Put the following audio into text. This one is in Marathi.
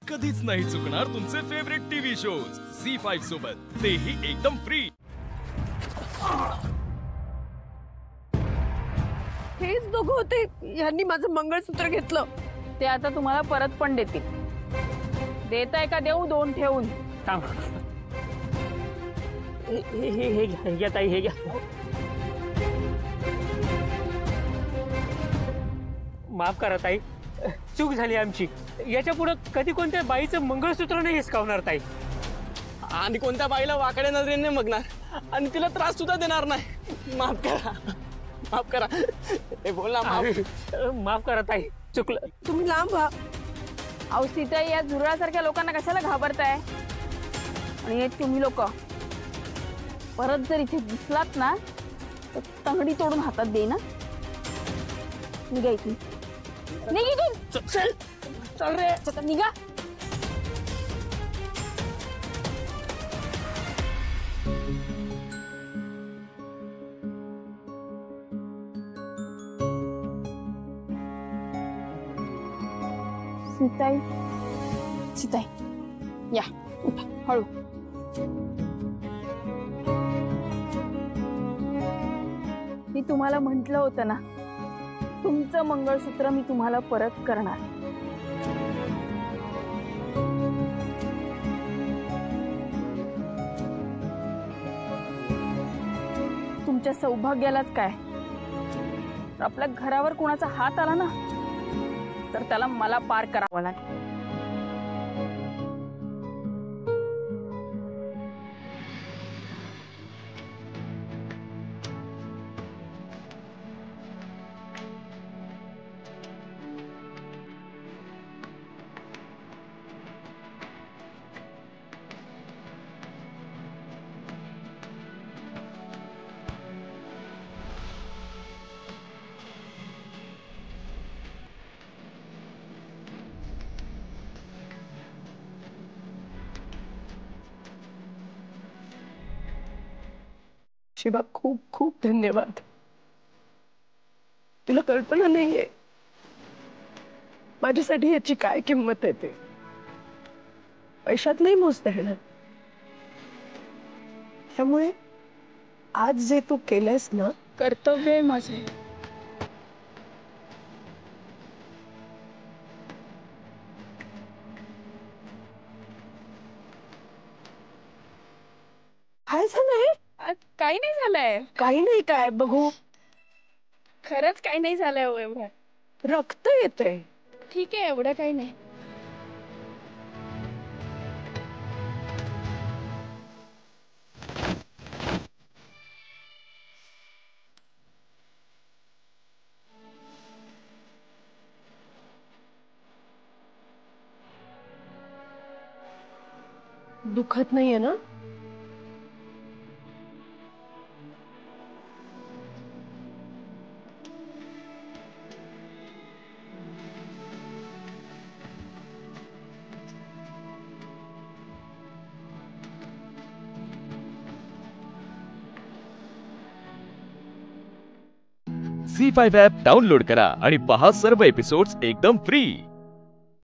कधीच नाही चुकणार तुमचे फेवरेट टीव्ही शोज झी5 सोबत, तेही एकदम फ्री। हेच दोघं होते, यांनी माझं मंगळसूत्र घेतलं। ते आता तुम्हाला परत पण देतील। देताय का देऊ दोन ठेवून? हे घ्या ताई, हे घ्या। माफ करा ताई, चूक झाली आमची। याच्या पुढे कधी कोणत्या बाईचं मंगळसूत्र नाही हिसकावणार ताई। आणि कोणत्या बाईला वाकड्या नजरेने बघणार आणि तिला त्रास सुद्धा देणार नाही। माफ करा, माफ करा। हे बोल ना, माफ करा ताई, चुकलं। तुम्ही लांब व्हा। अहो सीताई, या झुरळासारख्या लोकांना कशाला घाबरताय? आणि हे तुम्ही लोक परत जर इथे दिसलात ना तर तंगडी तोडून हातात दे ना। निघा इथून, निघ इथून। चल चल रे, चल निघा। सीताई, सीताई या, उठा हळू। मी तुम्हाला म्हटलं होतं ना, तुमचं मंगळसूत्र मी तुम्हाला परत करणार। तुमच्या सौभाग्यालाच काय, आपल्या घरावर कोणाचा हात आला ना तर त्याला मला पार करावं लागेल। शिवा, खूप खूप धन्यवाद। तुला कल्पना नाहीये माझ्यासाठी याची काय किंमत आहे। ते पैशात नाही मोजता येणार। त्यामुळे आज जे तू केलंस ना, कर्तव्य आहे माझे। काय झालंय? काही नाही झालंय। काही नाही, काय बघू? खरंच काही नाही झालंय हो एवढं। रक्त येतंय। ठीक आहे, एवढं काही नाही। दुखत नाहीये ना? झी5 ॲप डाउनलोड करा आणि पहा सर्व एपिसोड्स एकदम फ्री।